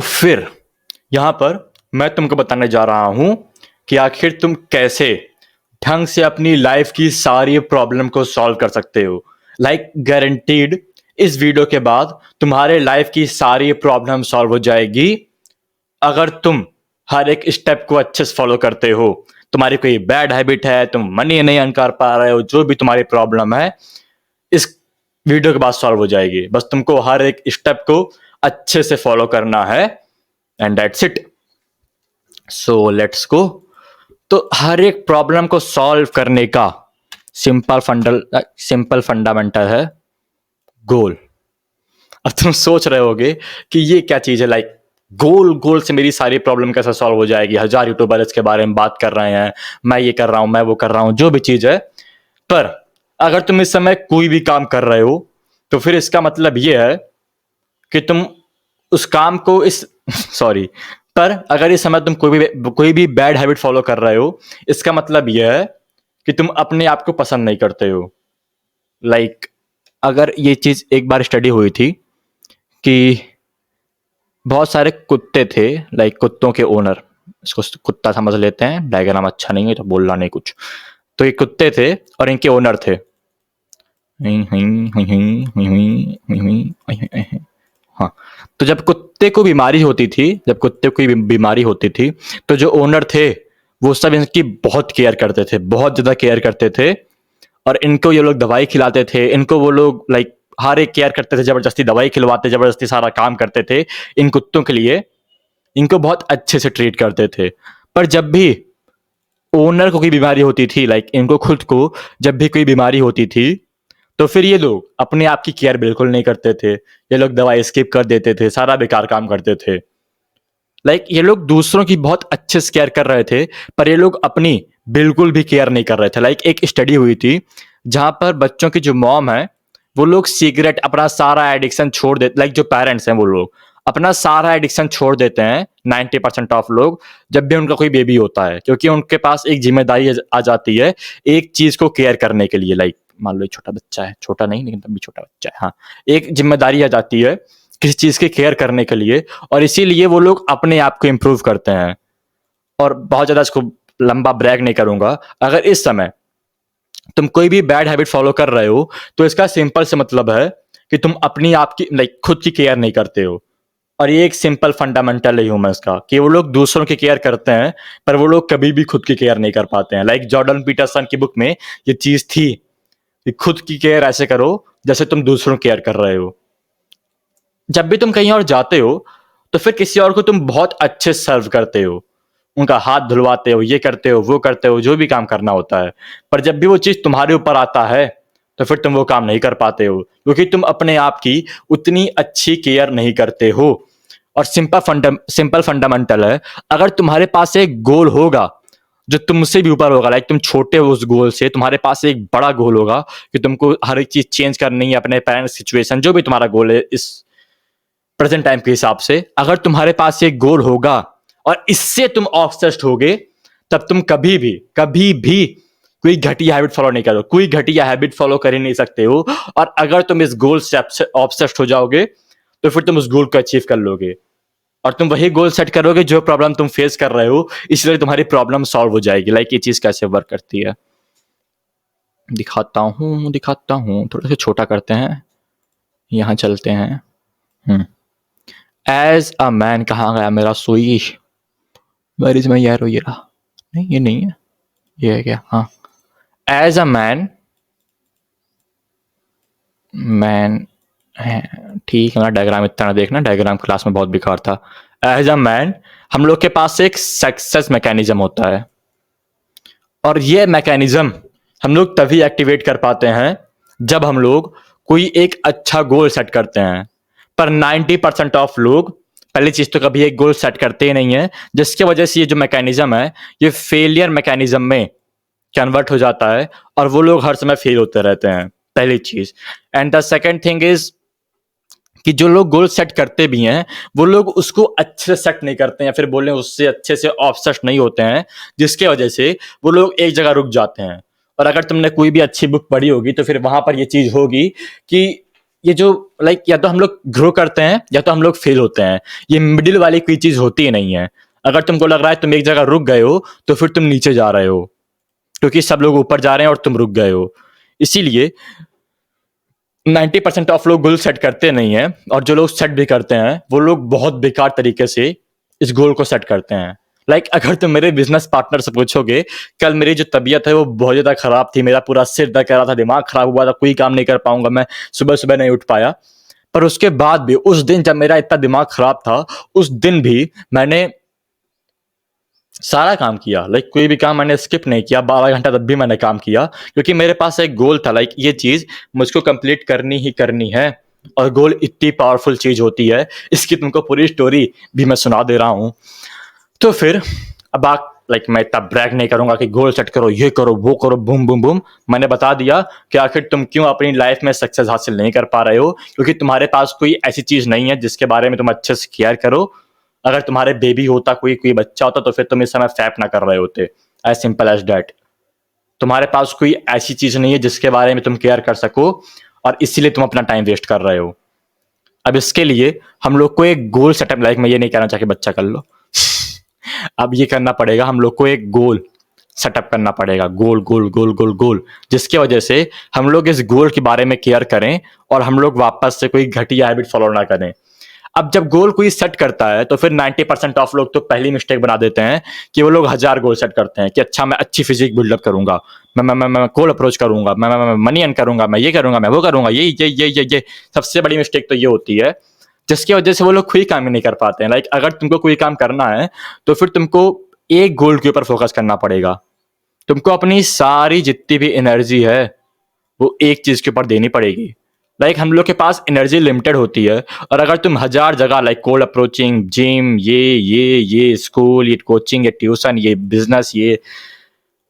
फिर यहाँ पर मैं तुमको बताने जा रहा हूं कि आखिर तुम कैसे ढंग से अपनी लाइफ की सारी प्रॉब्लम को सॉल्व कर सकते हो। गारंटीड इस वीडियो के बाद तुम्हारे लाइफ की सारी प्रॉब्लम सॉल्व हो जाएगी अगर तुम हर एक स्टेप को अच्छे से फॉलो करते हो। तुम्हारी कोई बैड हैबिट है, तुम मनी नहीं अर्न कर पा रहे हो, जो भी तुम्हारी प्रॉब्लम है इस वीडियो के बाद सॉल्व हो जाएगी। बस तुमको हर एक स्टेप को अच्छे से फॉलो करना है and that's it. So let's go. तो हर एक प्रॉब्लम को सॉल्व करने का सिंपल फंडामेंटल है गोल। अब तुम सोच रहे होगे कि ये क्या चीज है, गोल से मेरी सारी प्रॉब्लम कैसे सॉल्व हो जाएगी। 1000 यूट्यूबर इसके बारे में बात कर रहे हैं, मैं ये कर रहा हूं, मैं वो कर रहा हूं, जो भी चीज है। पर अगर तुम इस समय कोई भी काम कर रहे हो तो फिर इसका मतलब ये है कि तुम उस काम को सॉरी, पर अगर इस समय तुम कोई भी बैड हैबिट फॉलो कर रहे हो, इसका मतलब यह है कि तुम अपने आप को पसंद नहीं करते हो। अगर ये चीज एक बार स्टडी हुई थी कि बहुत सारे कुत्ते थे, कुत्तों के ओनर, इसको कुत्ता समझ लेते हैं, डायग्राम अच्छा नहीं है तो बोलना नहीं कुछ। तो ये कुत्ते थे और इनके ओनर थे। हाँ, तो जब कुत्ते को बीमारी होती थी तो जो ओनर थे वो सब इनकी बहुत केयर करते थे, बहुत ज्यादा केयर करते थे। और इनको ये लोग दवाई खिलाते थे, इनको वो लोग हर एक केयर करते थे, जबरदस्ती दवाई खिलवाते, जबरदस्ती सारा काम करते थे इन कुत्तों के लिए, इनको बहुत अच्छे से ट्रीट करते थे। पर जब भी ओनर को कोई बीमारी होती थी, इनको खुद को जब भी कोई बीमारी होती थी, तो फिर ये लोग अपने आप की केयर बिल्कुल नहीं करते थे। ये लोग दवाई स्किप कर देते थे, सारा बेकार काम करते थे। ये लोग दूसरों की बहुत अच्छे से केयर कर रहे थे, पर ये लोग अपनी बिल्कुल भी केयर नहीं कर रहे थे। एक स्टडी हुई थी जहां पर बच्चों की जो मॉम है वो लोग सिगरेट अपना सारा एडिक्शन छोड़ देते, जो पेरेंट्स हैं वो लोग अपना सारा एडिक्शन छोड़ देते हैं 90% ऑफ लोग जब भी उनका कोई बेबी होता है, क्योंकि उनके पास एक जिम्मेदारी आ जाती है एक चीज को केयर करने के लिए। मान लो छोटा बच्चा है, छोटा नहीं लेकिन तब भी छोटा बच्चा है, हाँ, एक जिम्मेदारी आ जाती है किसी चीज की केयर करने के लिए, और इसीलिए वो लोग अपने आप को इंप्रूव करते हैं। और बहुत ज्यादा इसको लंबा ब्रैग नहीं करूंगा, अगर इस समय तुम कोई भी बैड हैबिट फॉलो कर रहे हो तो इसका सिंपल से मतलब है कि तुम अपनी आप की खुद की केयर नहीं करते हो। और ये एक सिंपल फंडामेंटल है ह्यूमंस का कि वो लोग दूसरों की केयर करते हैं पर वो लोग कभी भी खुद की केयर नहीं कर पाते हैं। जॉर्डन पीटरसन की बुक में ये चीज थी कि खुद की केयर ऐसे करो जैसे तुम दूसरों की केयर कर रहे हो। जब भी तुम कहीं और जाते हो तो फिर किसी और को तुम बहुत अच्छे से सर्व करते हो, उनका हाथ धुलवाते हो, ये करते हो, वो करते हो, जो भी काम करना होता है। पर जब भी वो चीज तुम्हारे ऊपर आता है तो फिर तुम वो काम नहीं कर पाते हो, क्योंकि तुम अपने आप की उतनी अच्छी केयर नहीं करते हो। और सिंपल फंडामेंटल है, अगर तुम्हारे पास एक गोल होगा जो तुमसे भी ऊपर होगा, तुम छोटे हो उस गोल से, तुम्हारे पास एक बड़ा गोल होगा कि तुमको हर एक चीज चेंज करनी है, अपने पेरेंट्स सिचुएशन, जो भी तुम्हारा गोल है इस प्रेजेंट टाइम के हिसाब से, अगर तुम्हारे पास एक गोल होगा और इससे तुम ऑब्सेस्ड होगे, तब तुम कभी भी कोई घटिया हैबिट फॉलो नहीं करो, कोई घटिया हैबिट फॉलो कर ही नहीं सकते हो। और अगर तुम इस गोल से ऑब्सेस्ड हो जाओगे तो फिर तुम उस गोल को अचीव कर लोगे, और तुम वही गोल सेट करोगे जो प्रॉब्लम तुम फेस कर रहे हो, इसलिए तुम्हारी प्रॉब्लम सॉल्व हो जाएगी। ये चीज कैसे वर्क करती है दिखाता हूं, थोड़ा सा छोटा करते हैं, यहां चलते हैं। एज अ मैन, कहाँ गया मेरा सुई, वेयर इज माय एरो, ये रहा, नहीं ये नहीं है, ये है क्या, हाँ। एज अ मैन है, ठीक है, डायग्राम इतना ना देखना, डायग्राम क्लास में बहुत बेकार था। एज अ मैन हम लोग के पास एक सक्सेस मैकेनिज्म होता है, और ये मैकेनिज्म हम लोग तभी एक्टिवेट कर पाते हैं जब हम लोग कोई एक अच्छा गोल सेट करते हैं। पर 90% ऑफ लोग पहली चीज तो कभी एक गोल सेट करते ही नहीं है, जिसकी वजह से ये जो मैकेनिज्म है ये फेलियर मैकेनिज्म में कन्वर्ट हो जाता है, और वो लोग हर समय फेल होते रहते हैं, पहली चीज। And the second thing is कि जो लोग गोल सेट करते भी हैं वो लोग उसको अच्छे से सेट नहीं करते हैं, फिर बोले उससे अच्छे से ऑब्सेस्ड नहीं होते हैं, जिसके वजह से वो लोग एक जगह रुक जाते हैं। और अगर तुमने कोई भी अच्छी बुक पढ़ी होगी तो फिर वहां पर ये चीज होगी कि ये जो लाइक या तो हम लोग ग्रो करते हैं या तो हम लोग फेल होते हैं, ये मिडिल वाली कोई चीज होती ही नहीं है। अगर तुमको लग रहा है तुम एक जगह रुक गए हो तो फिर तुम नीचे जा रहे हो, क्योंकि सब लोग ऊपर जा रहे हैं और तुम रुक गए हो। इसीलिए 90% ऑफ लोग गोल सेट करते नहीं हैं, और जो लोग सेट भी करते हैं वो लोग बहुत बेकार तरीके से इस गोल को सेट करते हैं। अगर तुम मेरे बिजनेस पार्टनर से पूछोगे, कल मेरी जो तबीयत है वो बहुत ज्यादा खराब थी, मेरा पूरा सिर दर्द कर रहा था, दिमाग खराब हुआ था, कोई काम नहीं कर पाऊंगा, मैं सुबह सुबह नहीं उठ पाया। पर उसके बाद भी उस दिन जब मेरा इतना दिमाग खराब था, उस दिन भी मैंने सारा काम किया। कोई भी काम मैंने स्किप नहीं किया, 12 घंटा तब भी मैंने काम किया, क्योंकि मेरे पास एक गोल था। ये चीज मुझको कंप्लीट करनी ही करनी है। और गोल इतनी पावरफुल चीज होती है, इसकी तुमको पूरी स्टोरी भी मैं सुना दे रहा हूं। तो फिर अब आप मैं इतना ब्रैग नहीं करूंगा कि गोल सेट करो, ये करो, वो करो, बूम बूम बूम। मैंने बता दिया कि आखिर तुम क्यों अपनी लाइफ में सक्सेस हासिल नहीं कर पा रहे हो, क्योंकि तुम्हारे पास कोई ऐसी चीज नहीं है जिसके बारे में तुम अच्छे से केयर करो। अगर तुम्हारे बेबी होता, कोई कोई बच्चा होता, तो फिर तुम इस समय फैप ना कर रहे होते। As simple as that. तुम्हारे पास कोई ऐसी चीज नहीं है जिसके बारे में तुम केयर कर सको, और इसीलिए तुम अपना टाइम वेस्ट कर रहे हो। अब इसके लिए हम लोग को एक गोल सेटअप, मैं ये नहीं कहना चाह कि बच्चा कर लो अब ये करना पड़ेगा, हम लोग को एक गोल सेटअप करना पड़ेगा। गोल गोल गोल गोल गोल, जिसकी वजह से हम लोग इस गोल के बारे में केयर करें और हम लोग वापस से कोई घटिया हैबिट फॉलो ना करें। अब जब गोल कोई सेट करता है तो फिर 90% ऑफ लोग तो पहली मिस्टेक बना देते हैं कि वो लोग 1000 गोल सेट करते हैं कि अच्छा मैं अच्छी फिजिक बिल्डअप करूंगा, मैं गोल अप्रोच करूंगा, मैं मनी अर्न करूंगा, मैं ये करूंगा, मैं वो करूंगा, ये सबसे बड़ी मिस्टेक तो ये होती है, जिसकी वजह से वो लोग कोई काम ही नहीं कर पाते हैं। अगर तुमको कोई काम करना है तो फिर तुमको एक गोल के ऊपर फोकस करना पड़ेगा। तुमको अपनी सारी जितनी भी एनर्जी है वो एक चीज के ऊपर देनी पड़ेगी। हम लोग के पास एनर्जी लिमिटेड होती है, और अगर तुम 1000 जगह कोल्ड अप्रोचिंग, जिम, ये स्कूल, ये कोचिंग, ये ट्यूशन, ये बिजनेस, ये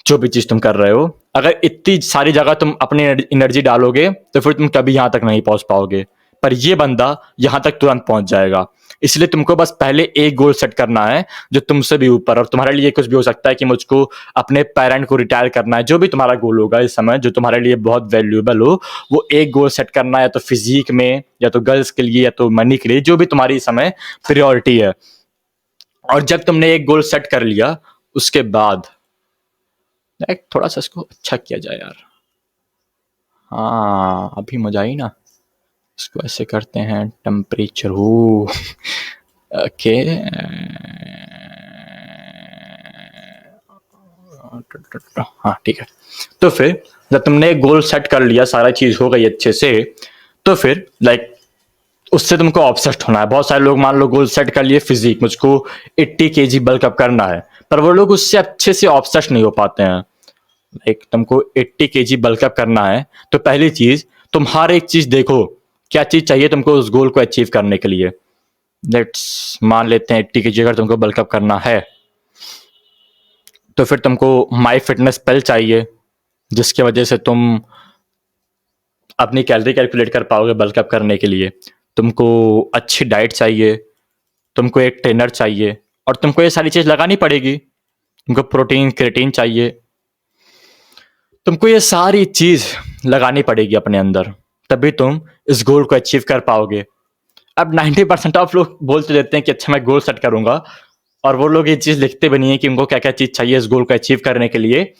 जो भी चीज तुम कर रहे हो, अगर इतनी सारी जगह तुम अपनी एनर्जी डालोगे तो फिर तुम कभी यहां तक नहीं पहुंच पाओगे। पर ये बंदा यहां तक तुरंत पहुंच जाएगा। इसलिए तुमको बस पहले एक गोल सेट करना है जो तुमसे भी ऊपर, और तुम्हारे लिए कुछ भी हो सकता है कि मुझको अपने पेरेंट को रिटायर करना है, जो भी तुम्हारा गोल होगा इस समय जो तुम्हारे लिए बहुत वैल्यूएबल हो, वो एक गोल सेट करना है, या तो फिजिक में, या तो गर्ल्स के लिए, या तो मनी के लिए, जो भी तुम्हारी इस समय प्रायोरिटी है। और जब तुमने एक गोल सेट कर लिया, उसके बाद थोड़ा सा इसको अच्छा किया जाए यार। हाँ अभी मजा आई ना। इसको ऐसे करते हैं, टेम्परेचर हो ओके। हाँ ठीक है। तो फिर जब तुमने गोल सेट कर लिया, सारा चीज हो गई अच्छे से, तो फिर उससे तुमको ऑब्सेस्ड होना है। बहुत सारे लोग मान लो गोल सेट कर लिए फिजिक, मुझको 80 kg बल्क अप करना है, पर वो लोग उससे अच्छे से ऑब्सेस्ड नहीं हो पाते हैं। तुमको 80 kg बल्क अप करना है तो पहली चीज तुम हर एक चीज देखो, क्या चीज चाहिए तुमको उस गोल को अचीव करने के लिए। लेट्स मान लेते हैं 80 kg अगर तुमको बल्क अप करना है, तो फिर तुमको माई फिटनेस पेल चाहिए, जिसकी वजह से तुम अपनी कैलोरी कैलकुलेट कर पाओगे बल्क अप करने के लिए। तुमको अच्छी डाइट चाहिए, तुमको एक ट्रेनर चाहिए, और तुमको ये सारी चीज लगानी पड़ेगी। तुमको प्रोटीन, क्रेटीन चाहिए, तुमको ये सारी चीज लगानी पड़ेगी अपने अंदर, तभी तुम इस गोल को अचीव कर पाओगे। अब 90% ऑफ लोग बोलते रहते हैं कि अच्छा मैं गोल सेट करूंगा, और वो लोग ये चीज लिखते भी नहीं है कि उनको क्या क्या चीज चाहिए इस गोल को अचीव करने के लिए।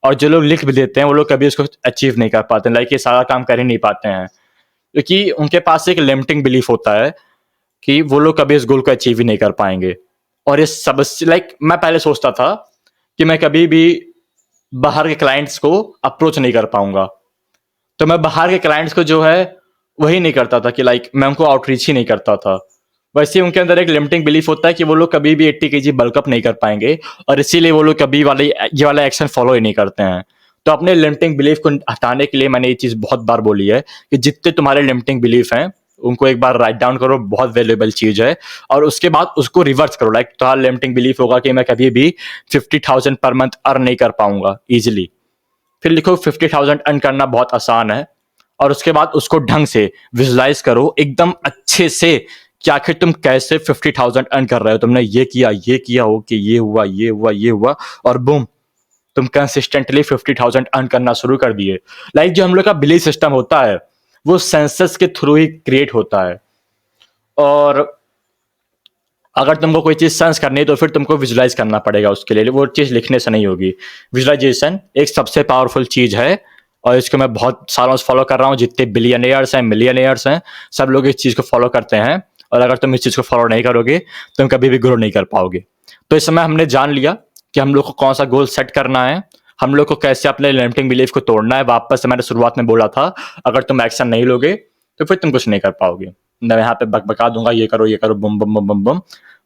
और जो लोग लिख भी देते हैं वो लोग कभी उसको अचीव नहीं कर पाते, ये सारा काम कर ही नहीं पाते हैं, क्योंकि उनके पास एक लिमिटिंग बिलीफ होता है कि वो लोग कभी इस गोल को अचीव ही नहीं कर पाएंगे। और ये सब मैं पहले सोचता था कि मैं कभी भी बाहर के क्लाइंट्स को अप्रोच नहीं कर पाऊंगा, तो मैं बाहर के क्लाइंट्स को जो है वही नहीं करता था कि मैं उनको आउटरीच ही नहीं करता था। वैसे उनके अंदर एक लिमिटिंग बिलीफ होता है कि वो लोग कभी भी 80 kg बल्कअप नहीं कर पाएंगे, और इसीलिए वो लोग कभी ये वाला एक्शन फॉलो ही नहीं करते हैं। तो अपने लिमिटिंग बिलीफ को हटाने के लिए मैंने ये चीज बहुत बार बोली है कि जितने तुम्हारे लिमिटिंग बिलीफ हैं उनको एक बार राइट डाउन करो, बहुत वैल्यूएबल चीज है। और उसके बाद उसको रिवर्स करो। तुम्हारा लिमिटिंग बिलीफ होगा कि मैं कभी भी 50,000 पर मंथ अर्न नहीं कर पाऊंगा इजिली, फिर लिखो 50,000 अर्न करना बहुत आसान है, और उसके बाद उसको ढंग से विजुलाइज करो एकदम अच्छे से कि आखिर तुम कैसे 50,000 अर्न कर रहे हो। तुमने ये किया हो कि ये हुआ, ये हुआ, और बूम तुम कंसिस्टेंटली 50,000 अर्न करना शुरू कर दिए। जो हम लोग का बिलीफ सिस्टम होता है वो सेंसस के थ्रू ही क्रिएट होता है। और अगर तुमको कोई चीज़ सेंस करनी है तो फिर तुमको विजुलाइज करना पड़ेगा उसके लिए, वो चीज़ लिखने से नहीं होगी। विजुलाइजेशन एक सबसे पावरफुल चीज़ है और इसको मैं बहुत सालों से फॉलो कर रहा हूँ। जितने बिलियनियर्स हैं, मिलियनियर्स हैं, सब लोग इस चीज़ को फॉलो करते हैं। और अगर तुम इस चीज़ को फॉलो नहीं करोगे तुम कभी भी ग्रो नहीं कर पाओगे। तो इस समय हमने जान लिया कि हम लोग को कौन सा गोल सेट करना है, हम लोग को कैसे अपने लिमिटिंग बिलीफ को तोड़ना है। वापस से मैंने शुरुआत में बोला था, अगर तुम एक्शन नहीं लोगे तो फिर तुम कुछ नहीं कर पाओगे। मैं यहाँ पे बकबका दूंगा, ये करो बुम बुम बुम बुम बुम,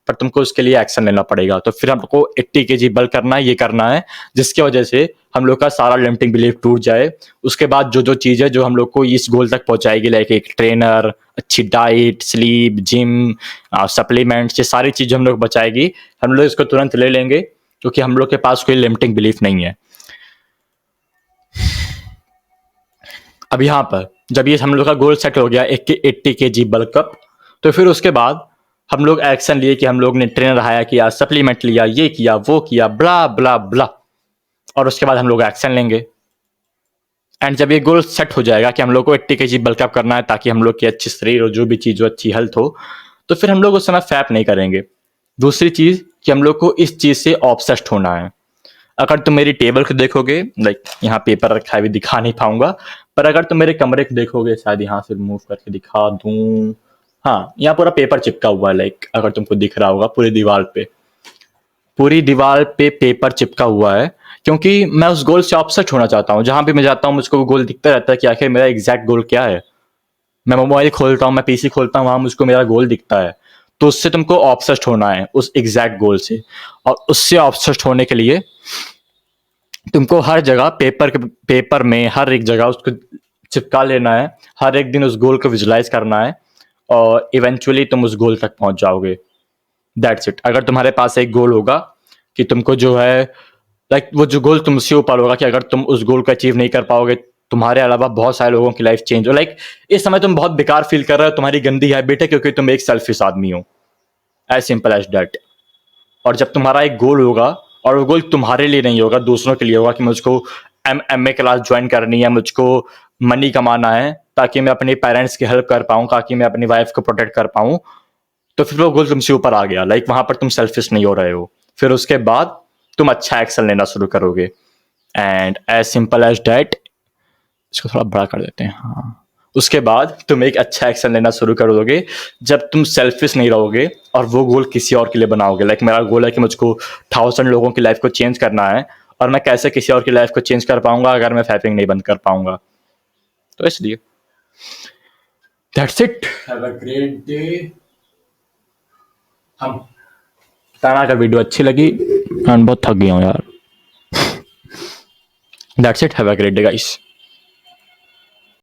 पर तुमको उसके लिए एक्शन लेना पड़ेगा। तो फिर हमको 80 केजी बल्क करना है, ये करना है जिसकी वजह से हम लोग का सारा लिमिटिंग बिलीफ टूट जाए। उसके बाद जो जो चीज़ है जो हम लोग को इस गोल तक पहुंचाएगी, लाइक एक ट्रेनर, अच्छी डाइट, स्लीप, जिम, सप्लीमेंट्स, ये सारी चीज़ें हम लोग बचाएगी, हम लोग इसको तुरंत ले लेंगे क्योंकि हम लोग के पास कोई लिमिटिंग बिलीफ नहीं है। अब यहाँ पर जब ये हम लोग का गोल सेट हो गया 80 केजी बल्क अप, तो फिर उसके बाद हम लोग एक्शन लिए कि हम लोग ने ट्रेनर हायर किया, सप्लीमेंट लिया, ये किया, वो किया, ब्ला ब्ला ब्ला, और उसके बाद हम लोग एक्शन लेंगे। एंड जब ये गोल सेट हो जाएगा कि हम लोग को 80 केजी बल्क अप करना है ताकि हम लोग की अच्छी शरीर हो, जो भी चीज़ हो, अच्छी हेल्थ हो, तो फिर हम लोग उस समय फैप नहीं करेंगे। दूसरी चीज़ कि हम लोग को इस चीज़ से ऑब्सेस्ड होना है। अगर तुम मेरी टेबल को देखोगे, लाइक यहाँ पेपर रखा है, भी दिखा नहीं पाऊंगा, पर अगर तुम मेरे कमरे को देखोगे, शायद यहाँ से मूव करके दिखा दूं, हाँ यहाँ पूरा पेपर चिपका हुआ है, लाइक अगर तुमको दिख रहा होगा पूरी दीवार पे पेपर चिपका हुआ है, क्योंकि मैं उस गोल से ऑब्सेस्ड होना चाहता हूँ। जहां भी मैं जाता हूँ मुझको वो गोल दिखता रहता है कि आखिर मेरा एग्जैक्ट गोल क्या है। मैं मोबाइल खोलता हूँ, मैं पीसी खोलता हूँ, वहां मुझको मेरा गोल दिखता है। तो उससे तुमको ऑब्सेस्ड होना है, उस एग्जैक्ट गोल से। और उससे ऑब्सेस्ड होने के लिए तुमको हर जगह पेपर में हर एक जगह उसको चिपका लेना है, हर एक दिन उस गोल को विजुलाइज करना है, और इवेंचुअली तुम उस गोल तक पहुंच जाओगे। That's it. अगर तुम्हारे पास एक गोल होगा कि तुमको जो है, लाइक वो जो गोल तुमसे ऊपर होगा कि अगर तुम उस गोल को अचीव नहीं कर पाओगे, तुम्हारे अलावा बहुत सारे लोगों की लाइफ चेंज हो, लाइक इस समय तुम बहुत बेकार फील कर रहे हो, तुम्हारी गंदी हैबिट है क्योंकि तुम एक सेल्फिश आदमी हो, एज सिंपल एज दैट। और जब तुम्हारा एक गोल होगा, और वो गोल तुम्हारे लिए नहीं होगा, दूसरों के लिए होगा कि मुझको एमए क्लास ज्वाइन करनी है, मुझको मनी कमाना है ताकि मैं अपने पेरेंट्स की हेल्प कर पाऊँ, ताकि मैं अपनी वाइफ को प्रोटेक्ट कर पाऊँ, तो फिर वो गोल तुमसे ऊपर आ गया, लाइक वहां पर तुम सेल्फिश नहीं हो रहे हो। फिर उसके बाद तुम अच्छा एक्शन लेना शुरू करोगे, and as simple as that. इसको थोड़ा बड़ा कर देते हैं, हाँ। उसके बाद तुम एक अच्छा एक्शन लेना शुरू कर दोगे जब तुम सेल्फिश नहीं रहोगे और वो गोल किसी और के लिए बनाओगे। लाइक मेरा गोल है कि मुझको 1000 लोगों की लाइफ को चेंज करना है, और मैं कैसे किसी और की लाइफ को चेंज कर पाऊंगा अगर मैं फैपिंग नहीं बंद कर पाऊंगा। तो इसलिए that's it, have a great day. हम ताना का वीडियो अच्छी लगी, मैं बहुत थक गया हूँ यार। That's it, have a great day guys.